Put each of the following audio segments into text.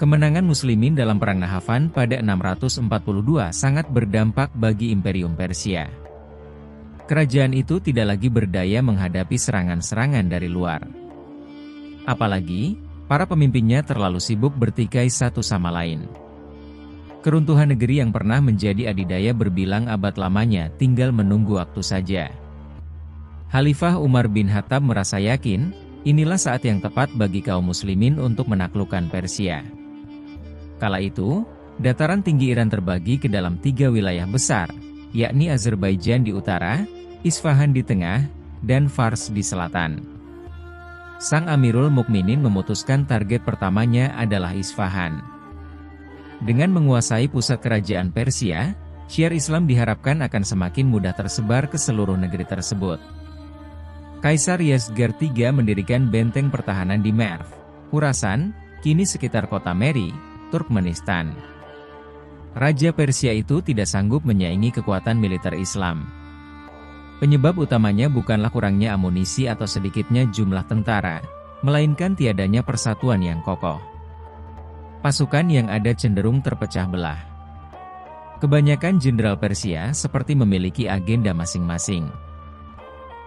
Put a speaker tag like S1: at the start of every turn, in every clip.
S1: Kemenangan Muslimin dalam Perang Nahrawan pada 642 sangat berdampak bagi Imperium Persia. Kerajaan itu tidak lagi berdaya menghadapi serangan-serangan dari luar. Apalagi, para pemimpinnya terlalu sibuk bertikai satu sama lain. Keruntuhan negeri yang pernah menjadi adidaya berbilang abad lamanya tinggal menunggu waktu saja. Khalifah Umar bin Khattab merasa yakin, inilah saat yang tepat bagi kaum muslimin untuk menaklukkan Persia. Kala itu, dataran tinggi Iran terbagi ke dalam 3 wilayah besar, yakni Azerbaijan di utara, Isfahan di tengah, dan Fars di selatan. Sang Amirul Mukminin memutuskan target pertamanya adalah Isfahan. Dengan menguasai pusat kerajaan Persia, syiar Islam diharapkan akan semakin mudah tersebar ke seluruh negeri tersebut. Kaisar Yezgard III mendirikan benteng pertahanan di Merv, Khurasan, kini sekitar kota Meri, Turkmenistan. Raja Persia itu tidak sanggup menyaingi kekuatan militer Islam. Penyebab utamanya bukanlah kurangnya amunisi atau sedikitnya jumlah tentara, melainkan tiadanya persatuan yang kokoh. Pasukan yang ada cenderung terpecah belah. Kebanyakan jenderal Persia seperti memiliki agenda masing-masing.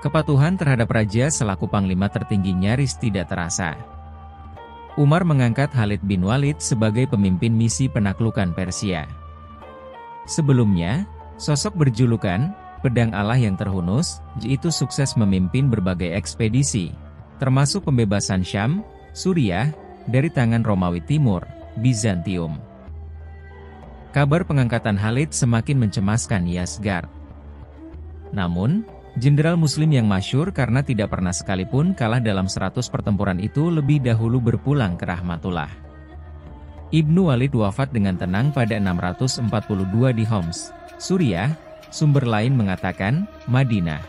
S1: Kepatuhan terhadap raja selaku panglima tertinggi nyaris tidak terasa. Umar mengangkat Khalid bin Walid sebagai pemimpin misi penaklukan Persia. Sebelumnya, sosok berjulukan Pedang Allah yang terhunus, itu sukses memimpin berbagai ekspedisi, termasuk pembebasan Syam, Suriah, dari tangan Romawi Timur, Bizantium. Kabar pengangkatan Khalid semakin mencemaskan Yezgard. Namun, jenderal muslim yang masyhur karena tidak pernah sekalipun kalah dalam 100 pertempuran itu lebih dahulu berpulang ke rahmatullah. Ibnu Walid wafat dengan tenang pada 642 di Homs, Suriah, sumber lain mengatakan, Madinah.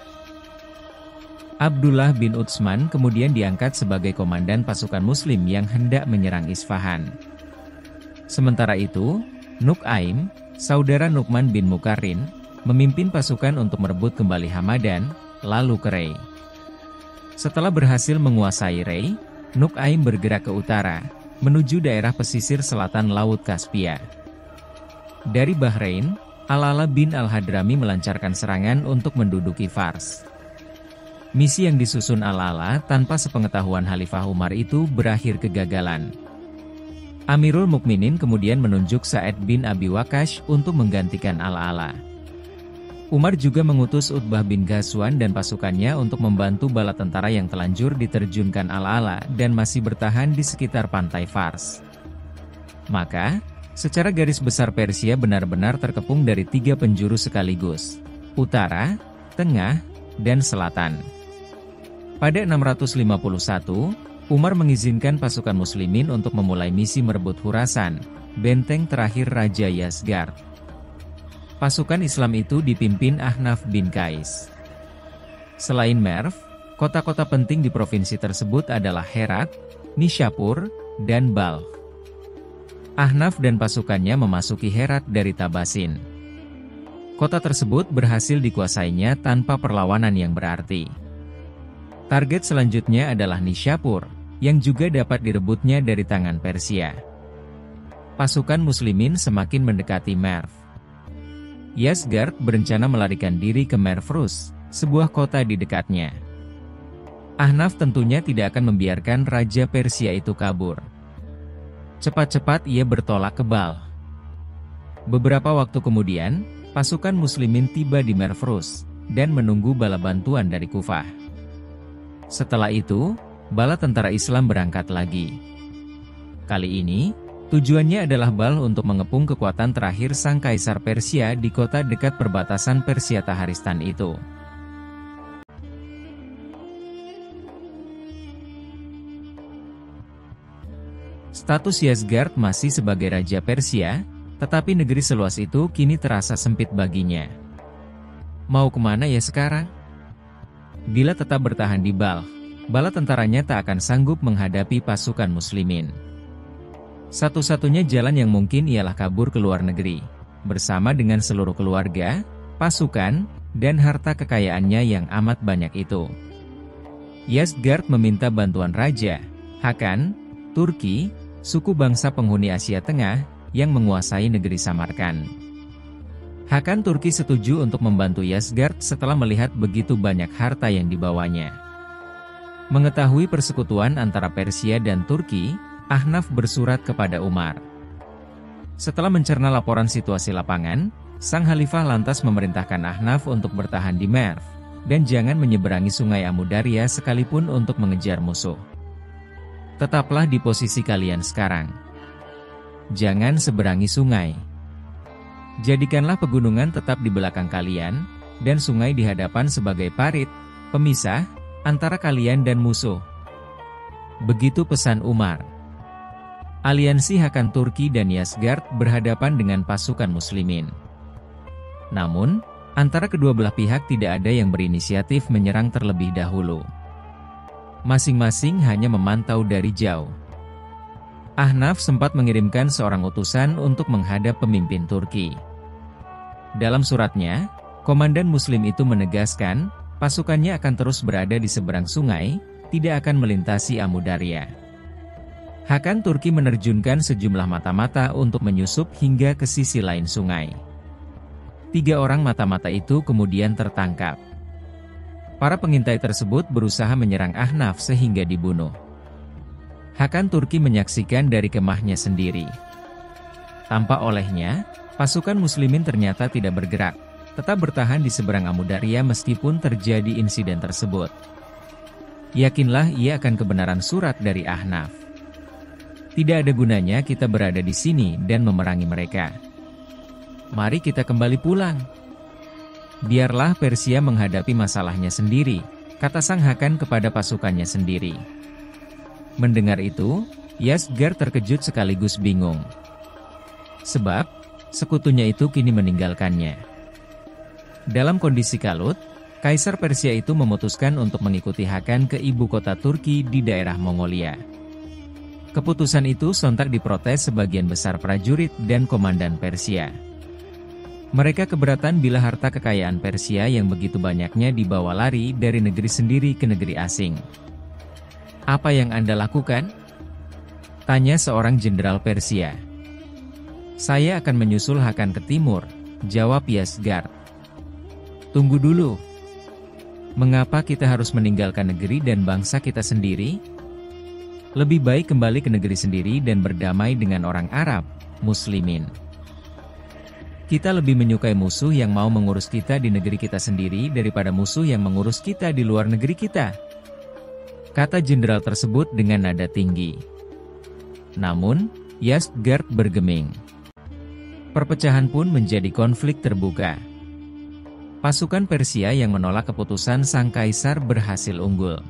S1: Abdullah bin Utsman kemudian diangkat sebagai komandan pasukan muslim yang hendak menyerang Isfahan. Sementara itu, Nu'aim, saudara Nu'man bin Mukarrin, memimpin pasukan untuk merebut kembali Hamadan, lalu ke Rey. Setelah berhasil menguasai Rey, Nu'aim bergerak ke utara, menuju daerah pesisir selatan Laut Kaspia. Dari Bahrain, Al-Ala bin Al-Hadrami melancarkan serangan untuk menduduki Fars. Misi yang disusun Al-Ala tanpa sepengetahuan Khalifah Umar itu berakhir kegagalan. Amirul Mukminin kemudian menunjuk Sa'ad bin Abi Waqqas untuk menggantikan Al-Ala. Umar juga mengutus Utbah bin Ghazwan dan pasukannya untuk membantu bala tentara yang telanjur diterjunkan Al-Ala dan masih bertahan di sekitar pantai Fars. Maka, secara garis besar Persia benar-benar terkepung dari 3 penjuru sekaligus, utara, tengah, dan selatan. Pada 651, Umar mengizinkan pasukan muslimin untuk memulai misi merebut Khurasan, benteng terakhir Raja Yezgard. Pasukan Islam itu dipimpin Ahnaf bin Qais. Selain Merv, kota-kota penting di provinsi tersebut adalah Herat, Nishapur, dan Balkh. Ahnaf dan pasukannya memasuki Herat dari Tabasin. Kota tersebut berhasil dikuasainya tanpa perlawanan yang berarti. Target selanjutnya adalah Nishapur, yang juga dapat direbutnya dari tangan Persia. Pasukan muslimin semakin mendekati Merv. Yezgard berencana melarikan diri ke Merv-Rus, sebuah kota di dekatnya. Ahnaf tentunya tidak akan membiarkan Raja Persia itu kabur. Cepat-cepat ia bertolak ke Balkh. Beberapa waktu kemudian, pasukan muslimin tiba di Merv-Rus, dan menunggu bala bantuan dari Kufah. Setelah itu, bala tentara Islam berangkat lagi. Kali ini, tujuannya adalah Balkh untuk mengepung kekuatan terakhir sang kaisar Persia di kota dekat perbatasan Persia-Taharistan itu. Status Yezgard masih sebagai Raja Persia, tetapi negeri seluas itu kini terasa sempit baginya. Mau kemana ya sekarang? Bila tetap bertahan di Balkh, bala tentaranya tak akan sanggup menghadapi pasukan muslimin. Satu-satunya jalan yang mungkin ialah kabur ke luar negeri, bersama dengan seluruh keluarga, pasukan, dan harta kekayaannya yang amat banyak itu. Yezgard meminta bantuan Raja Hakan, Turki, suku bangsa penghuni Asia Tengah, yang menguasai negeri Samarkand. Hakan Turki setuju untuk membantu Yasgard setelah melihat begitu banyak harta yang dibawanya. Mengetahui persekutuan antara Persia dan Turki, Ahnaf bersurat kepada Umar. Setelah mencerna laporan situasi lapangan, sang Khalifah lantas memerintahkan Ahnaf untuk bertahan di Merv, dan jangan menyeberangi sungai Amudarya sekalipun untuk mengejar musuh. Tetaplah di posisi kalian sekarang. Jangan seberangi sungai. Jadikanlah pegunungan tetap di belakang kalian, dan sungai di hadapan sebagai parit, pemisah, antara kalian dan musuh. Begitu pesan Umar. Aliansi Hakan Turki dan Yasgard berhadapan dengan pasukan muslimin. Namun, antara kedua belah pihak tidak ada yang berinisiatif menyerang terlebih dahulu. Masing-masing hanya memantau dari jauh. Ahnaf sempat mengirimkan seorang utusan untuk menghadap pemimpin Turki. Dalam suratnya, komandan muslim itu menegaskan, pasukannya akan terus berada di seberang sungai, tidak akan melintasi Amudarya. Hakan Turki menerjunkan sejumlah mata-mata untuk menyusup hingga ke sisi lain sungai. 3 orang mata-mata itu kemudian tertangkap. Para pengintai tersebut berusaha menyerang Ahnaf sehingga dibunuh. Hakan Turki menyaksikan dari kemahnya sendiri. Tanpa olehnya, pasukan muslimin ternyata tidak bergerak, tetap bertahan di seberang Amudarya meskipun terjadi insiden tersebut. Yakinlah ia akan kebenaran surat dari Ahnaf. Tidak ada gunanya kita berada di sini dan memerangi mereka. Mari kita kembali pulang. Biarlah Persia menghadapi masalahnya sendiri, kata sang Hakan kepada pasukannya sendiri. Mendengar itu, Yasgard terkejut sekaligus bingung. Sebab, sekutunya itu kini meninggalkannya. Dalam kondisi kalut, Kaisar Persia itu memutuskan untuk mengikuti Hakan ke ibu kota Turki di daerah Mongolia. Keputusan itu sontak diprotes sebagian besar prajurit dan komandan Persia. Mereka keberatan bila harta kekayaan Persia yang begitu banyaknya dibawa lari dari negeri sendiri ke negeri asing. Apa yang Anda lakukan? Tanya seorang jenderal Persia. Saya akan menyusul Hakan ke timur, jawab Yasgard. Tunggu dulu. Mengapa kita harus meninggalkan negeri dan bangsa kita sendiri? Lebih baik kembali ke negeri sendiri dan berdamai dengan orang Arab, muslimin. Kita lebih menyukai musuh yang mau mengurus kita di negeri kita sendiri daripada musuh yang mengurus kita di luar negeri kita. Kata jenderal tersebut dengan nada tinggi. Namun, Yasgard bergeming. Perpecahan pun menjadi konflik terbuka. Pasukan Persia yang menolak keputusan sang kaisar berhasil unggul.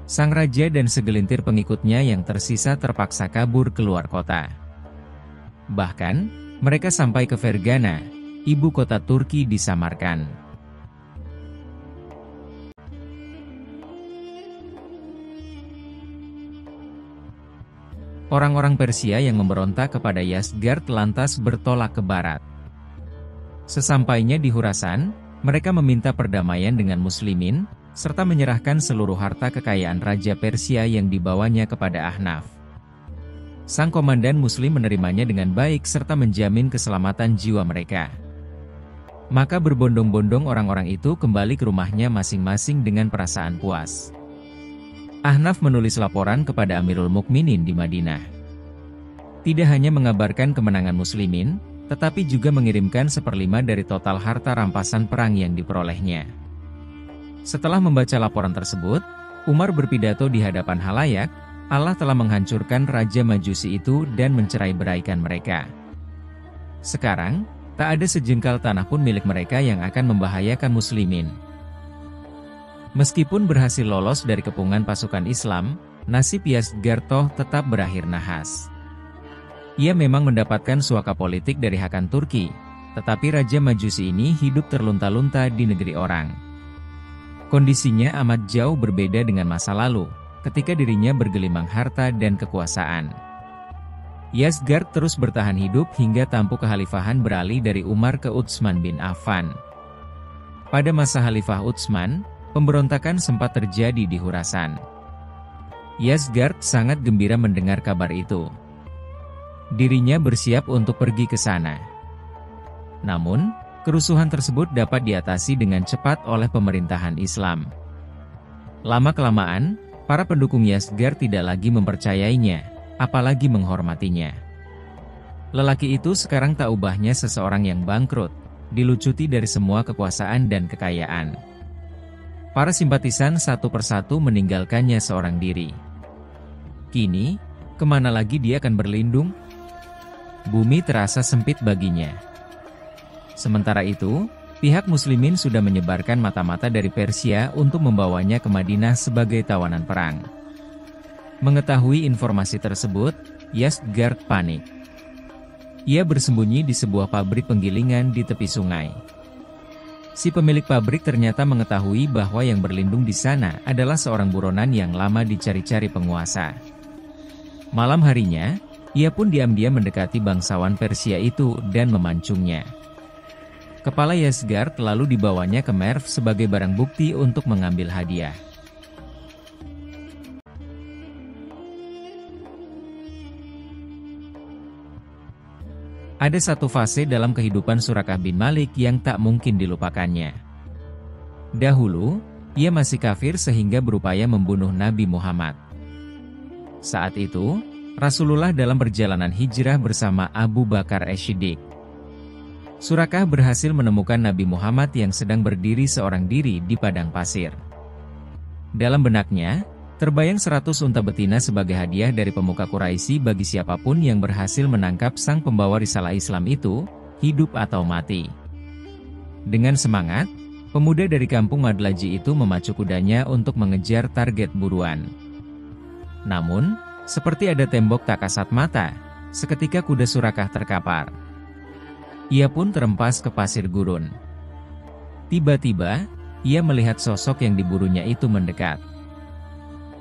S1: Sang raja dan segelintir pengikutnya yang tersisa terpaksa kabur keluar kota. Bahkan, mereka sampai ke Fergana, ibu kota Turki di Samarkand. Orang-orang Persia yang memberontak kepada Yasgard lantas bertolak ke barat. Sesampainya di Khurasan, mereka meminta perdamaian dengan muslimin, serta menyerahkan seluruh harta kekayaan Raja Persia yang dibawanya kepada Ahnaf. Sang komandan muslim menerimanya dengan baik serta menjamin keselamatan jiwa mereka. Maka berbondong-bondong orang-orang itu kembali ke rumahnya masing-masing dengan perasaan puas. Ahnaf menulis laporan kepada Amirul Mukminin di Madinah. Tidak hanya mengabarkan kemenangan muslimin, tetapi juga mengirimkan 1/5 dari total harta rampasan perang yang diperolehnya. Setelah membaca laporan tersebut, Umar berpidato di hadapan halayak, Allah telah menghancurkan Raja Majusi itu dan mencerai-beraikan mereka. Sekarang, tak ada sejengkal tanah pun milik mereka yang akan membahayakan muslimin. Meskipun berhasil lolos dari kepungan pasukan Islam, nasib Yasgard tetap berakhir nahas. Ia memang mendapatkan suaka politik dari Hakan Turki, tetapi Raja Majusi ini hidup terlunta-lunta di negeri orang. Kondisinya amat jauh berbeda dengan masa lalu, ketika dirinya bergelimang harta dan kekuasaan. Yasgard terus bertahan hidup hingga tampuk kekhalifahan beralih dari Umar ke Utsman bin Affan. Pada masa Khalifah Utsman, pemberontakan sempat terjadi di Khurasan. Yasgard sangat gembira mendengar kabar itu. Dirinya bersiap untuk pergi ke sana. Namun, kerusuhan tersebut dapat diatasi dengan cepat oleh pemerintahan Islam. Lama-kelamaan, para pendukung Yasgard tidak lagi mempercayainya, apalagi menghormatinya. Lelaki itu sekarang tak ubahnya seseorang yang bangkrut, dilucuti dari semua kekuasaan dan kekayaan. Para simpatisan satu persatu meninggalkannya seorang diri. Kini, kemana lagi dia akan berlindung? Bumi terasa sempit baginya. Sementara itu, pihak muslimin sudah menyebarkan mata-mata dari Persia untuk membawanya ke Madinah sebagai tawanan perang. Mengetahui informasi tersebut, Yasgard panik. Ia bersembunyi di sebuah pabrik penggilingan di tepi sungai. Si pemilik pabrik ternyata mengetahui bahwa yang berlindung di sana adalah seorang buronan yang lama dicari-cari penguasa. Malam harinya, ia pun diam-diam mendekati bangsawan Persia itu dan memancungnya. Kepala Yasgard lalu dibawanya ke Merv sebagai barang bukti untuk mengambil hadiah. Ada satu fase dalam kehidupan Surakah bin Malik yang tak mungkin dilupakannya. Dahulu, ia masih kafir sehingga berupaya membunuh Nabi Muhammad. Saat itu, Rasulullah dalam perjalanan hijrah bersama Abu Bakar As-Siddiq. Surakah berhasil menemukan Nabi Muhammad yang sedang berdiri seorang diri di padang pasir. Dalam benaknya, terbayang 100 unta betina sebagai hadiah dari pemuka Quraisy bagi siapapun yang berhasil menangkap sang pembawa risalah Islam itu, hidup atau mati. Dengan semangat, pemuda dari kampung Madlaji itu memacu kudanya untuk mengejar target buruan. Namun, seperti ada tembok tak kasat mata, seketika kuda Surakah terkapar. Ia pun terempas ke pasir gurun. Tiba-tiba, ia melihat sosok yang diburunya itu mendekat.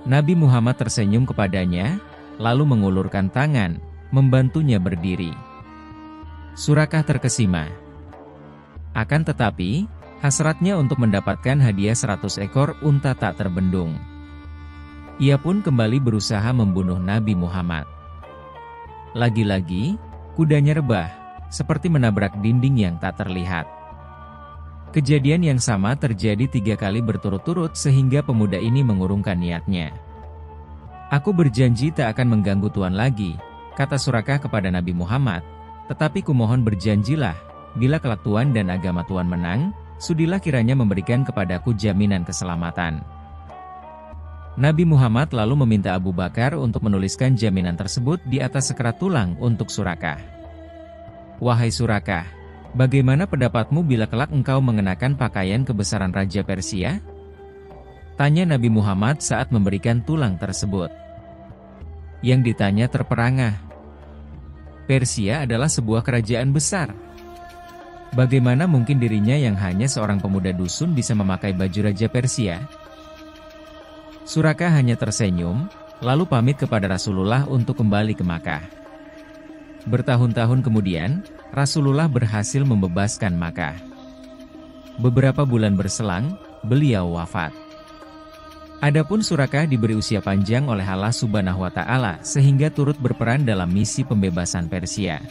S1: Nabi Muhammad tersenyum kepadanya, lalu mengulurkan tangan, membantunya berdiri. Surakah terkesima. Akan tetapi, hasratnya untuk mendapatkan hadiah 100 ekor unta tak terbendung. Ia pun kembali berusaha membunuh Nabi Muhammad. Lagi-lagi, kudanya rebah, seperti menabrak dinding yang tak terlihat. Kejadian yang sama terjadi 3 kali berturut-turut sehingga pemuda ini mengurungkan niatnya. Aku berjanji tak akan mengganggu Tuan lagi, kata Surakah kepada Nabi Muhammad, tetapi kumohon berjanjilah, bila kelak Tuan dan agama Tuan menang, sudilah kiranya memberikan kepadaku jaminan keselamatan. Nabi Muhammad lalu meminta Abu Bakar untuk menuliskan jaminan tersebut di atas sekerat tulang untuk Surakah. Wahai Surakah, bagaimana pendapatmu bila kelak engkau mengenakan pakaian kebesaran Raja Persia? Tanya Nabi Muhammad saat memberikan tulang tersebut. Yang ditanya terperangah. Persia adalah sebuah kerajaan besar. Bagaimana mungkin dirinya yang hanya seorang pemuda dusun bisa memakai baju Raja Persia? Surakah hanya tersenyum, lalu pamit kepada Rasulullah untuk kembali ke Makkah. Bertahun-tahun kemudian, Rasulullah berhasil membebaskan Makkah. Beberapa bulan berselang, beliau wafat. Adapun Surakah diberi usia panjang oleh Allah Subhanahu wa Ta'ala sehingga turut berperan dalam misi pembebasan Persia.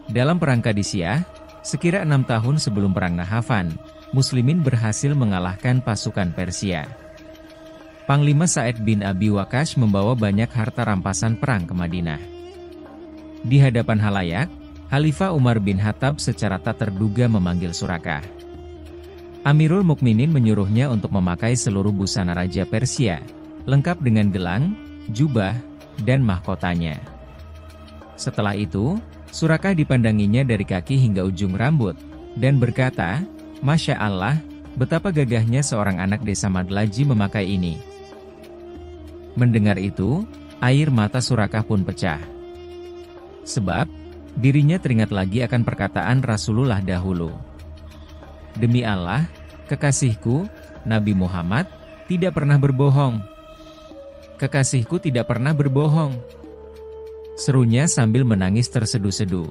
S1: Dalam perang Qadisiyah, sekira 6 tahun sebelum perang Nahafan, Muslimin berhasil mengalahkan pasukan Persia. Panglima Sa'id bin Abi Waqqas membawa banyak harta rampasan perang ke Madinah. Di hadapan halayak, Khalifah Umar bin Khattab secara tak terduga memanggil Surakah. Amirul Mukminin menyuruhnya untuk memakai seluruh busana Raja Persia, lengkap dengan gelang, jubah, dan mahkotanya. Setelah itu, Surakah dipandanginya dari kaki hingga ujung rambut, dan berkata, "Masya Allah, betapa gagahnya seorang anak desa Madlaji memakai ini." Mendengar itu, air mata Surakah pun pecah. Sebab, dirinya teringat lagi akan perkataan Rasulullah dahulu. Demi Allah, kekasihku, Nabi Muhammad, tidak pernah berbohong. Kekasihku tidak pernah berbohong. Serunya sambil menangis terseduh-seduh.